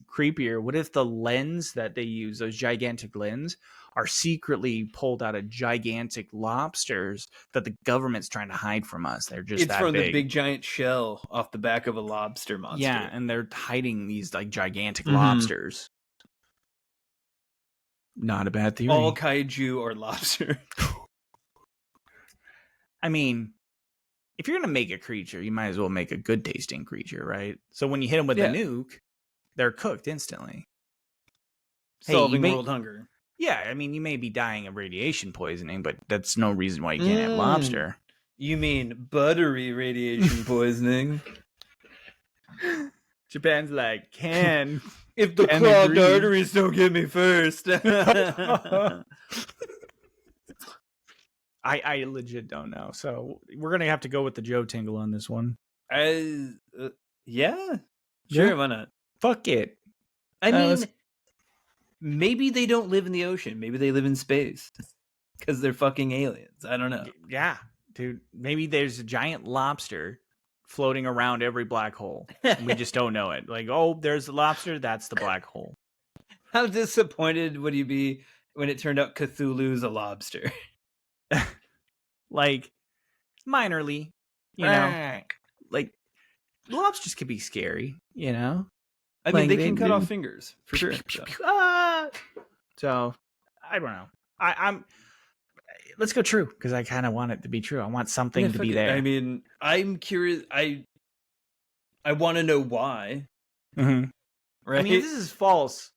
creepier? What if the lens that they use, those gigantic lens, are secretly pulled out of gigantic lobsters that the government's trying to hide from us? They're just it's from the big giant shell off the back of a lobster monster. Yeah, and they're hiding these like gigantic lobsters. Not a bad theory. All kaiju or lobster. I mean, if you're going to make a creature, you might as well make a good tasting creature, right? So when you hit them with a nuke, they're cooked instantly. Solving world hunger. Yeah, I mean, you may be dying of radiation poisoning, but that's no reason why you can't have lobster. You mean buttery radiation poisoning? Japan's like, if the clogged arteries don't get me first. I legit don't know. So we're going to have to go with the Joe Tingle on this one. Yeah. Sure, why not? Fuck it. I mean, maybe they don't live in the ocean. Maybe they live in space. Because they're fucking aliens. I don't know. Yeah, dude. Maybe there's a giant lobster floating around every black hole. And we just don't know it. Like, oh, there's a lobster. That's the black hole. How disappointed would you be when it turned out Cthulhu's a lobster? Like, minorly, you know? Like, lobsters can be scary, you know? I mean, they can cut off fingers, for sure. So, I don't know. I'm let's go true, because I kind of want it to be true. I want something to be there. I mean, I'm curious. I want to know why. Mm-hmm. Right? I mean, this is false.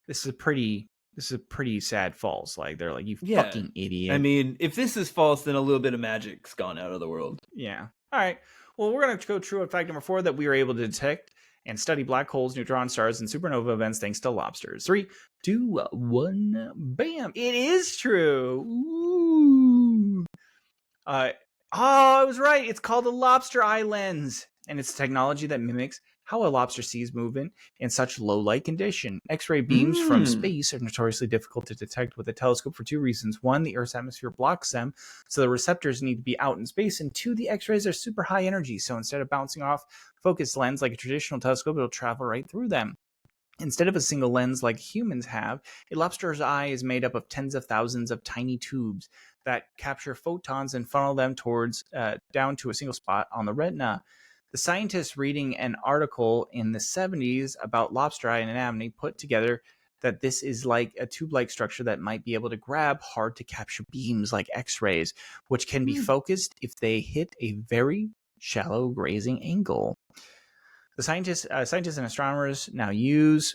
This is a pretty sad false. Like, they're like, you fucking idiot. I mean, if this is false, then a little bit of magic's gone out of the world. Yeah. All right. Well, we're going to go true on fact number 4, that we are able to detect and study black holes, neutron stars, and supernova events thanks to lobsters. 3, 2, 1, bam! It is true. Ooh. I was right. It's called the lobster eye lens, and it's technology that mimics how a lobster sees movement in such low light condition. X-ray beams from space are notoriously difficult to detect with a telescope for 2 reasons. 1, the Earth's atmosphere blocks them, so the receptors need to be out in space. And 2, the X-rays are super high energy, so instead of bouncing off focus lens like a traditional telescope, it'll travel right through them. Instead of a single lens like humans have, a lobster's eye is made up of tens of thousands of tiny tubes that capture photons and funnel them towards down to a single spot on the retina. The scientists reading an article in the 70s about lobster eye anatomy put together that this is like a tube-like structure that might be able to grab hard-to-capture beams like X-rays, which can be focused if they hit a very shallow grazing angle. The scientists and astronomers now use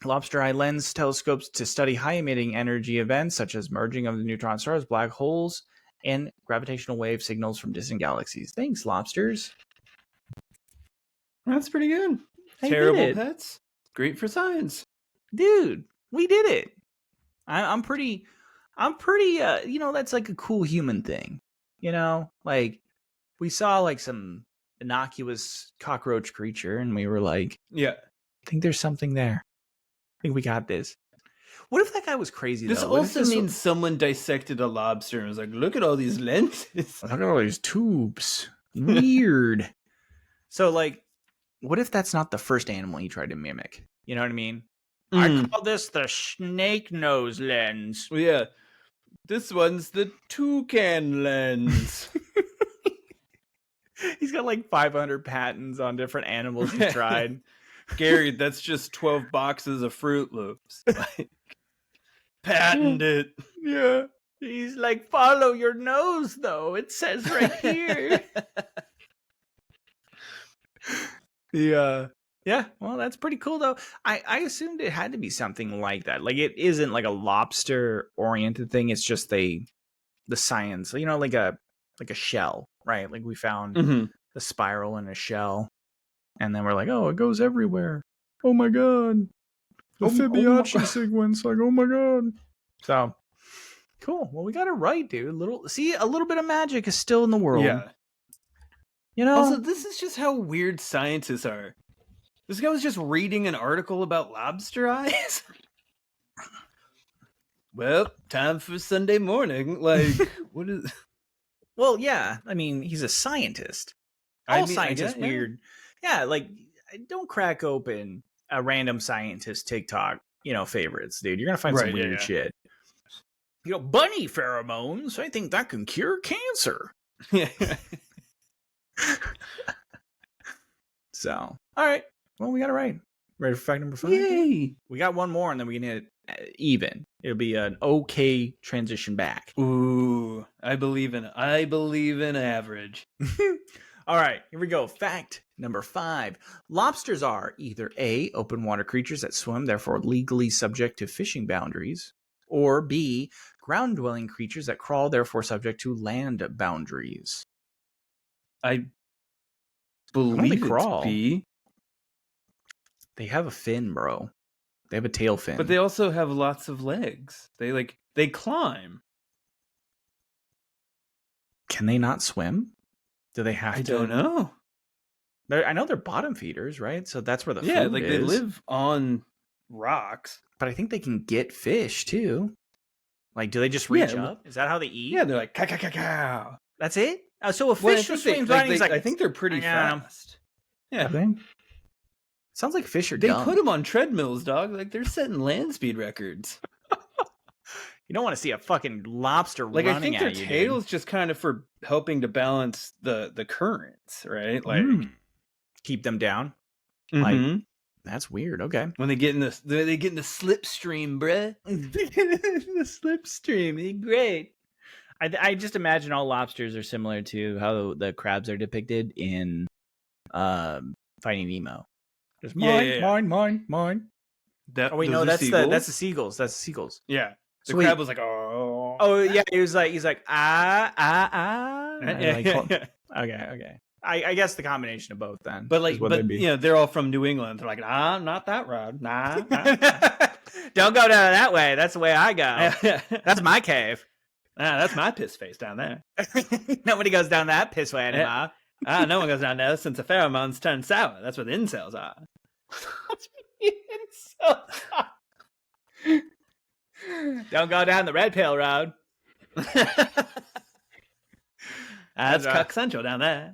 lobster eye lens telescopes to study high-emitting energy events such as merging of the neutron stars, black holes, and gravitational wave signals from distant galaxies. Thanks, lobsters. That's pretty good. I Terrible did it. pets. Great for science. Dude, we did it. I'm pretty, that's like a cool human thing. Like we saw like some innocuous cockroach creature and we were like, Yeah. I think there's something there. I think we got this. What if that guy was crazy, This though? also means someone dissected a lobster and was like, look at all these lenses. Look at all these tubes. Weird. So, like, what if that's not the first animal he tried to mimic? You know what I mean? I call this the snake nose lens. Well, yeah. This one's the toucan lens. He's got like 500 patents on different animals he's tried. Gary, that's just 12 boxes of Fruit Loops. Like, patent it. Yeah. He's like, follow your nose, though. It says right here. Yeah, well, that's pretty cool, though. I assumed it had to be something like that. Like, it isn't like a lobster-oriented thing. It's just the science, like a shell, right? Like, we found the spiral in a shell, and then we're like, oh, it goes everywhere. Oh, my God. The Fibonacci sequence. Like, oh, my God. So, cool. Well, we got it right, dude. A little bit of magic is still in the world. Yeah. Also, this is just how weird scientists are. This guy was just reading an article about lobster eyes. Well, time for Sunday morning. Like, what is... Well, yeah. I mean, he's a scientist. All scientists weird. Yeah, like, don't crack open a random scientist TikTok, favorites, dude. You're going to find some weird shit. Bunny pheromones. I think that can cure cancer. Yeah. So, all right. Well, we got it right. Ready for fact number 5? Yay! We got one more, and then we can hit even. It'll be an okay transition back. Ooh, I believe in average. All right, here we go. Fact number 5. Lobsters are either A, open water creatures that swim, therefore legally subject to fishing boundaries, or B, ground-dwelling creatures that crawl, therefore subject to land boundaries. I believe they crawl. It's B. They have a fin, bro. They have a tail fin. But they also have lots of legs. They climb. Can they not swim? Do they have to? I don't know. I know they're bottom feeders, right? So that's where the food is. They live on rocks. But I think they can get fish too. Like, do they just reach up? Is that how they eat? Yeah, they're like cow. That's it. So a fish swims by, and he's like, I think they're pretty fast. Yeah, sounds like fish are They dumb. put them on treadmills, dog. Like they're setting land speed records. You don't want to see a fucking lobster running at you. I think their tail's just kind of for helping to balance the currents, right? Like keep them down. Like that's weird. Okay. When they get in the slipstream, bruh. The slipstream, they're great. I just imagine all lobsters are similar to how the crabs are depicted in Finding Nemo. Just mine. That's the seagulls. That's the seagulls. Yeah. The crab was like, oh. Oh yeah, he's like okay. I guess the combination of both then. But they're all from New England. They're like, nah, not that road. Nah. Don't go down that way. That's the way I go. That's my cave. That's my piss face down there. Nobody goes down that piss way anymore. No one goes down there since the pheromones turn sour. That's what the incels are. That's what the incels are. Don't go down the red pill road. That's Cuck Central down there.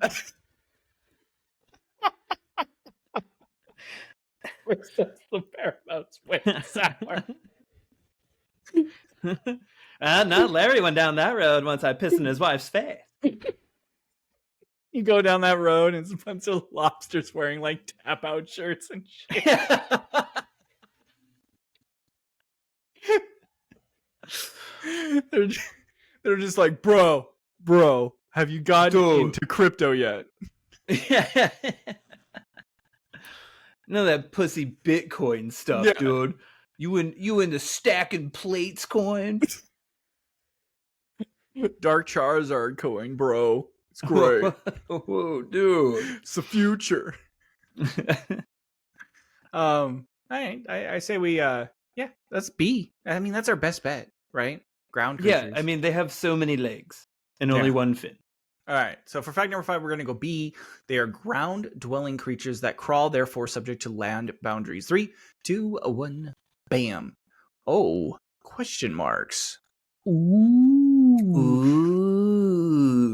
The pheromones went sour. No, Larry went down that road once I pissed in his wife's face. You go down that road and it's a bunch of lobsters wearing like tap out shirts and shit. They're just like, bro, have you gotten into crypto yet? Yeah. None of that pussy Bitcoin stuff, dude. You into stacking plates coin? Dark Charizard coin, bro. It's great. Whoa, dude. It's the future. I say we that's B. I mean, that's our best bet, right? Ground creatures. Yeah, I mean, they have so many legs and only Yeah. one fin. All right. So for fact number 5, we're going to go B. They are ground-dwelling creatures that crawl, therefore subject to land boundaries. 3, 2, 1, bam. Oh, question marks. Ooh,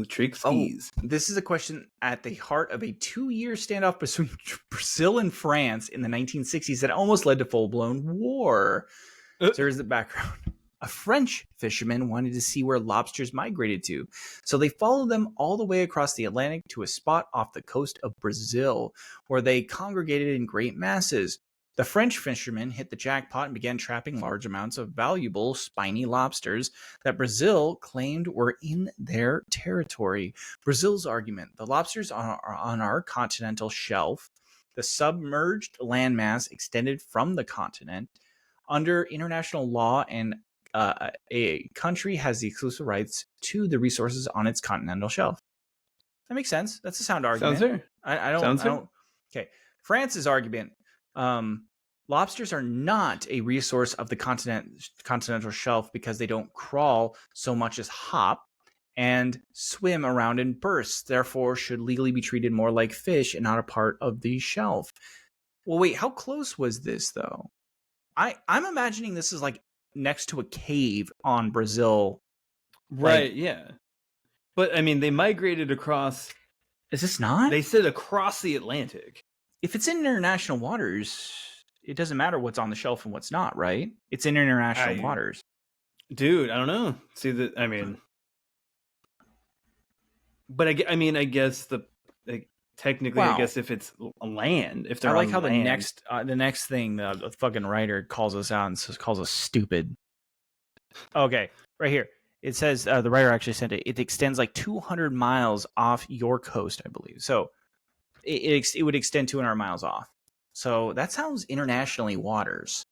trickskies. Oh, this is a question at the heart of a 2-year standoff between Brazil and France in the 1960s that almost led to full-blown war. So here's the background. A French fisherman wanted to see where lobsters migrated to, so they followed them all the way across the Atlantic to a spot off the coast of Brazil, where they congregated in great masses. The French fishermen hit the jackpot and began trapping large amounts of valuable, spiny lobsters that Brazil claimed were in their territory. Brazil's argument: the lobsters are on our continental shelf. The submerged landmass extended from the continent. Under international law, and a country has the exclusive rights to the resources on its continental shelf. That makes sense. That's a sound argument. Sounds fair. I don't. Okay. France's argument: lobsters are not a resource of the continental shelf because they don't crawl so much as hop and swim around in bursts. Therefore, should legally be treated more like fish and not a part of the shelf. Well, wait. How close was this though? I'm imagining this is like next to a cave on Brazil. Right, yeah. But, I mean, they migrated across... Is this not? They said across the Atlantic. If it's in international waters, it doesn't matter what's on the shelf and what's not, right? It's in international waters. Dude, I don't know. See, I mean... But, I guess the... Technically, wow. I guess if it's land, if they're I like how land. the next thing the fucking writer calls us out and calls us stupid. Okay, right here it says the writer actually sent it. It extends like 200 miles off your coast, I believe. So it would extend 200 miles off. So that sounds internationally waters.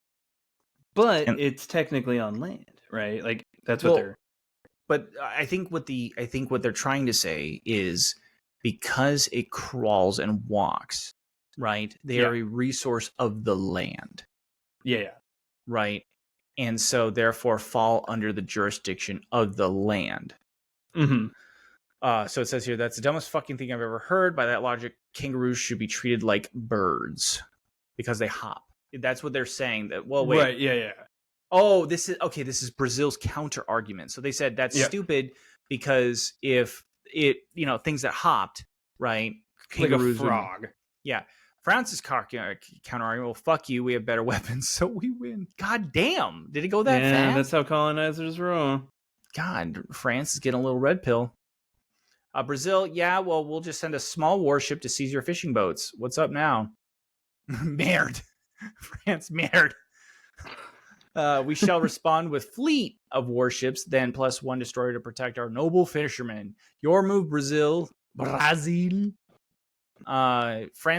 But it's technically on land, right? Like that's what they're. But I think what they're trying to say is, because it crawls and walks, right? They are a resource of the land. Yeah. Right? And so therefore fall under the jurisdiction of the land. Mm-hmm. So it says here, that's the dumbest fucking thing I've ever heard. By that logic, kangaroos should be treated like birds because they hop. That's what they're saying. That wait. Right, yeah. Oh, this is Brazil's counter argument. So they said that's stupid because if it, things that hopped, right? Kangaroos, like a frog. France's counter argument: well, fuck you, we have better weapons, so we win. God damn, did it go that fast? Yeah, that's how colonizers roll. God, France is getting a little red pill. Brazil, well, we'll just send a small warship to seize your fishing boats. What's up now? Merde. France, merde. We shall respond with fleet of warships, then plus one destroyer to protect our noble fishermen. Your move, Brazil. France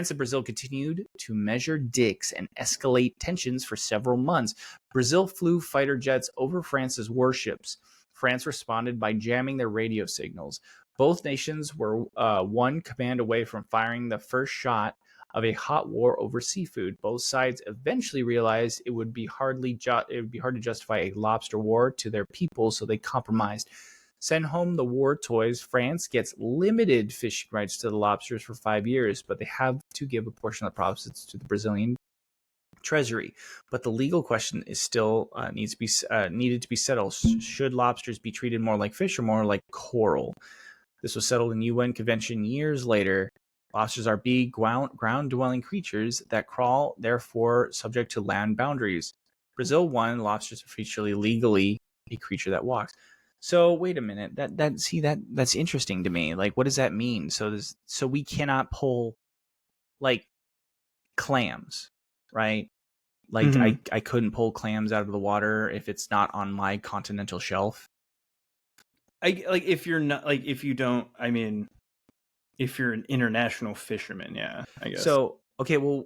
and Brazil continued to measure dicks and escalate tensions for several months. Brazil flew fighter jets over France's warships. France responded by jamming their radio signals. Both nations were one command away from firing the first shot of a hot war over seafood. Both sides eventually realized it would be hard to justify a lobster war to their people, so they compromised. Send home the war toys. France gets limited fishing rights to the lobsters for 5 years, but they have to give a portion of the profits to the Brazilian treasury. But the legal question is still needed to be settled. Should lobsters be treated more like fish or more like coral? This was settled in UN convention years later. Lobsters are big ground-dwelling creatures that crawl, therefore subject to land boundaries. Brazil won. Lobsters are officially legally a creature that walks. So wait a minute. That's interesting to me. Like, what does that mean? So we cannot pull like clams, right? Like I couldn't pull clams out of the water if it's not on my continental shelf. If you're an international fisherman, yeah, I guess. So, okay, well,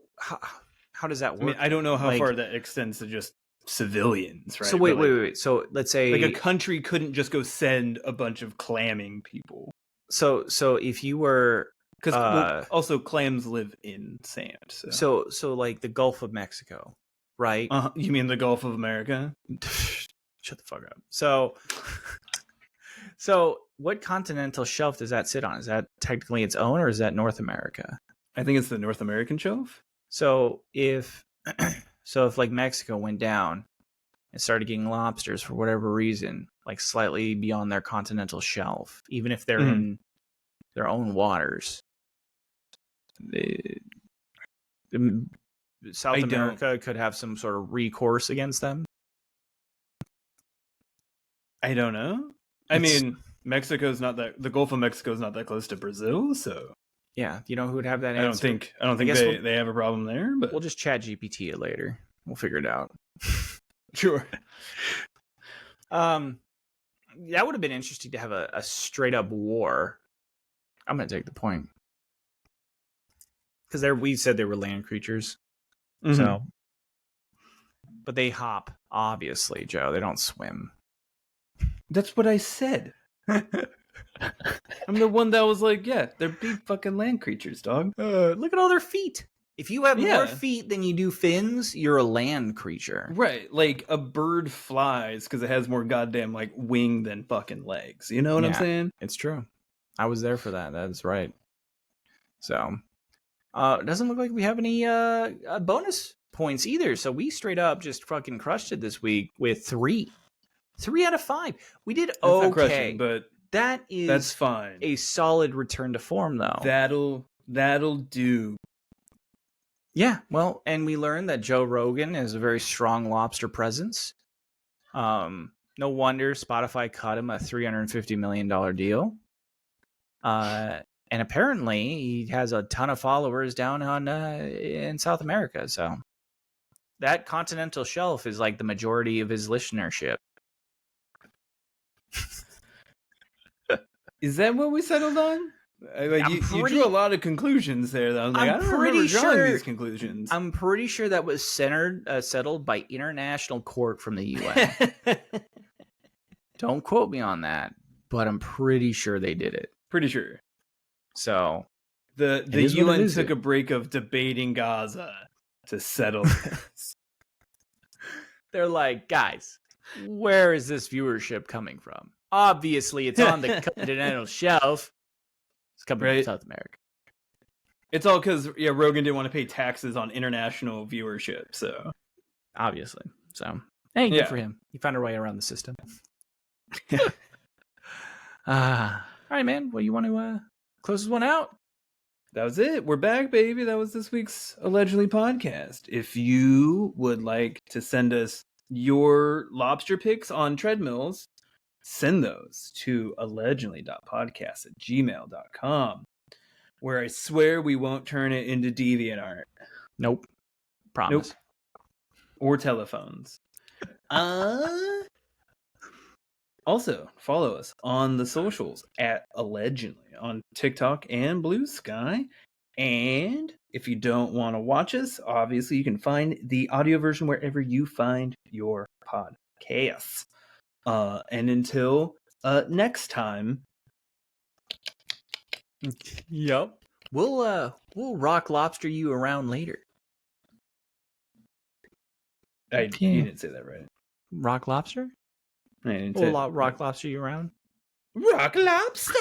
how does that work? I mean, I don't know how far that extends to just civilians, right? So wait. So let's say like a country couldn't just go send a bunch of clamming people. So if you were because also clams live in sand. So like the Gulf of Mexico, right? You mean the Gulf of America? Shut the fuck up. So what continental shelf does that sit on? Is that technically its own, or is that North America? I think it's the North American shelf. So if like Mexico went down and started getting lobsters for whatever reason, like slightly beyond their continental shelf, even if they're in their own waters, South America could have some sort of recourse against them. I don't know. I mean, Mexico's not that. The Gulf of Mexico is not that close to Brazil, so yeah. You know who would have that answer? I don't think they have a problem there. But we'll just chat GPT it later. We'll figure it out. Sure. That would have been interesting to have a straight up war. I'm gonna take the point because we said they were land creatures, so. But they hop, obviously, Joe. They don't swim. That's what I said. I'm the one that was like, yeah, they're big fucking land creatures, dog. Look at all their feet. If you have more feet than you do fins, you're a land creature. Right. Like a bird flies because it has more goddamn like wing than fucking legs. You know what I'm saying? It's true. I was there for that. That's right. So, it doesn't look like we have any bonus points either. So we straight up just fucking crushed it this week with 3 out of 5. We did okay, not crushing, but that's fine. A solid return to form, though. That'll do. Yeah, well, and we learned that Joe Rogan has a very strong lobster presence. No wonder Spotify cut him a $350 million deal. And apparently he has a ton of followers down on in South America. So that continental shelf is like the majority of his listenership. Is that what we settled on? Like you drew a lot of conclusions there, though. Like, I don't remember drawing these conclusions. I'm pretty sure that was settled by international court from the UN. Don't quote me on that, but I'm pretty sure they did it. Pretty sure. So the UN took a break of debating Gaza to settle this. They're like, guys, where is this viewership coming from? Obviously, it's on the continental shelf. It's coming from South America. It's all because Rogan didn't want to pay taxes on international viewership, so obviously. So hey, good for him. He found a way around the system. All right, man. Well, you want to close this one out? That was it. We're back, baby. That was this week's Allegedly podcast. If you would like to send us your lobster pics on treadmills, send those to allegedly.podcast@gmail.com, where I swear we won't turn it into DeviantArt. Nope. Promise. Nope. Or telephones. Also, follow us on the socials at Allegendly on TikTok and Blue Sky. And if you don't want to watch us, obviously you can find the audio version wherever you find your podcasts. And until next time. Yep. We'll rock lobster you around later. You didn't say that right. Rock lobster? I didn't we'll rock lobster you around. Rock lobster.